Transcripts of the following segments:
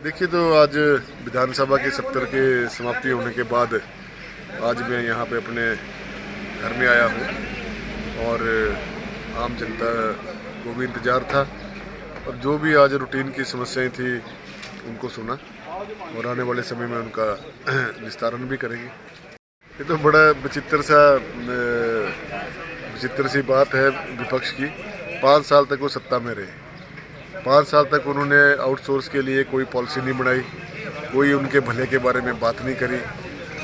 देखिए, तो आज विधानसभा के सत्र के समाप्ति होने के बाद आज मैं यहाँ पे अपने घर में आया हूँ और आम जनता को भी इंतज़ार था और जो भी आज रूटीन की समस्याएं थी उनको सुना और आने वाले समय में उनका निस्तारण भी करेंगे। ये तो बड़ा विचित्र सी बात है विपक्ष की। 5 साल तक वो सत्ता में रहे, 5 साल तक उन्होंने आउटसोर्स के लिए कोई पॉलिसी नहीं बनाई, कोई उनके भले के बारे में बात नहीं करी।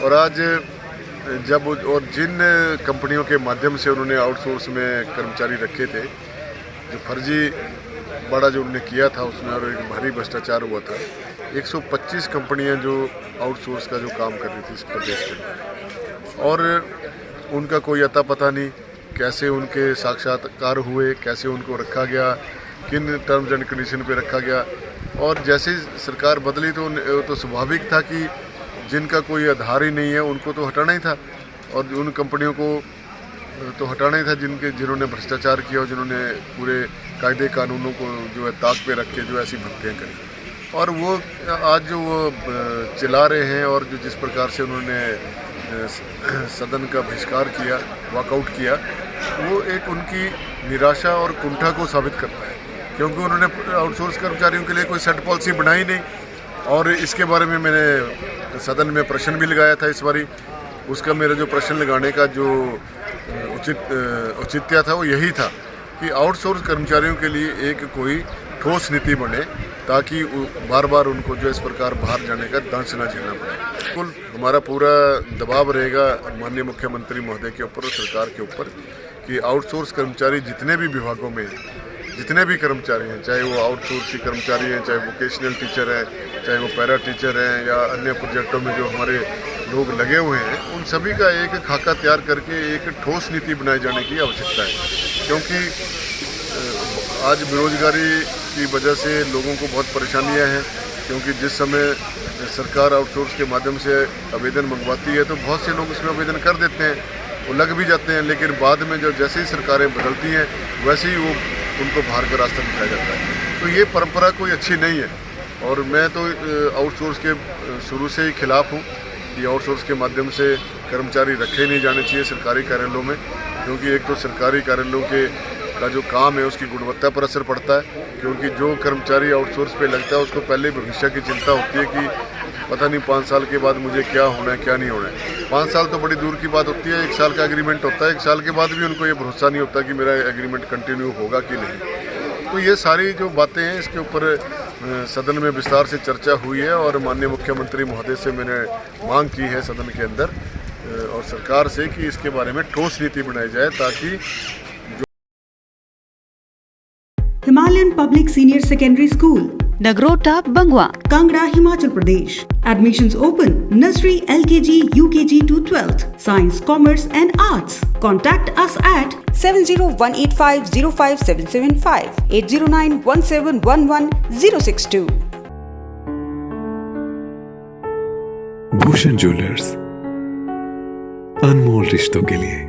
और आज जब और जिन कंपनियों के माध्यम से उन्होंने आउटसोर्स में कर्मचारी रखे थे, जो फर्जी बड़ा जो उन्होंने किया था उसमें और एक भारी भ्रष्टाचार हुआ था। 125 कंपनियां जो आउटसोर्स का जो काम कर रही थी इस प्रदेश के अंदर, और उनका कोई अता पता नहीं, कैसे उनके साक्षात्कार हुए, कैसे उनको रखा गया, किन टर्म्स एंड कंडीशन पे रखा गया। और जैसे सरकार बदली तो स्वाभाविक था कि जिनका कोई आधार ही नहीं है उनको तो हटाना ही था और उन कंपनियों को तो हटाना ही था जिन्होंने भ्रष्टाचार किया और जिन्होंने पूरे कायदे कानूनों को जो है ताक पे रख के जो ऐसी भर्तियाँ करी। और वो आज जो वो चिल्ला रहे हैं और जो जिस प्रकार से उन्होंने सदन का बहिष्कार किया, वॉकआउट किया, वो एक उनकी निराशा और कुंठा को साबित करता है, क्योंकि उन्होंने आउटसोर्स कर्मचारियों के लिए कोई सेट पॉलिसी बनाई नहीं। और इसके बारे में मैंने सदन में प्रश्न भी लगाया था इस बारी। उसका मेरा जो प्रश्न लगाने का जो औचित्य था वो यही था कि आउटसोर्स कर्मचारियों के लिए एक कोई ठोस नीति बने ताकि बार बार उनको जो इस प्रकार बाहर जाने का दंश न झेलना पड़े। बिल्कुल हमारा पूरा दबाव रहेगा माननीय मुख्यमंत्री महोदय के ऊपर और सरकार के ऊपर कि आउटसोर्स कर्मचारी जितने भी विभागों में हैं, जितने भी कर्मचारी हैं, चाहे वो आउटसोर्स के कर्मचारी हैं, चाहे वोकेशनल टीचर हैं, चाहे वो पैरा टीचर हैं या अन्य प्रोजेक्टों में जो हमारे लोग लगे हुए हैं, उन सभी का एक खाका तैयार करके एक ठोस नीति बनाए जाने की आवश्यकता है। क्योंकि आज बेरोजगारी की वजह से लोगों को बहुत परेशानियां हैं, क्योंकि जिस समय सरकार आउटसोर्स के माध्यम से आवेदन मंगवाती है तो बहुत से लोग उसमें आवेदन कर देते हैं, वो लग भी जाते हैं, लेकिन बाद में जब जैसे ही सरकारें बदलती हैं वैसे ही वो उनको बाहर का रास्ता दिखाया जाता है। तो ये परंपरा कोई अच्छी नहीं है और मैं तो आउटसोर्स के शुरू से ही खिलाफ हूँ कि आउटसोर्स के माध्यम से कर्मचारी रखे नहीं जाने चाहिए सरकारी कार्यालयों में, क्योंकि एक तो सरकारी कार्यालयों का जो काम है उसकी गुणवत्ता पर असर पड़ता है। क्योंकि जो कर्मचारी आउटसोर्स पे लगता है उसको पहले भविष्य की चिंता होती है कि पता नहीं 5 साल के बाद मुझे क्या होना है क्या नहीं होना है। 5 साल तो बड़ी दूर की बात होती है, 1 साल का एग्रीमेंट होता है, 1 साल के बाद भी उनको ये भरोसा नहीं होता कि मेरा एग्रीमेंट कंटिन्यू होगा कि नहीं। तो ये सारी जो बातें हैं इसके ऊपर सदन में विस्तार से चर्चा हुई है और माननीय मुख्यमंत्री महोदय से मैंने मांग की है सदन के अंदर और सरकार से कि इसके बारे में ठोस नीति बनाई जाए ताकि Himalayan Public Senior Secondary School, Nagrota, Bangwa, Kangra, Himachal Pradesh. Admissions open. Nursery, LKG, UKG to 12th. Science, Commerce and Arts. Contact us at 7018505775, 80917111062. Bhushan jewellers, अनमोल रिश्तों के लिए।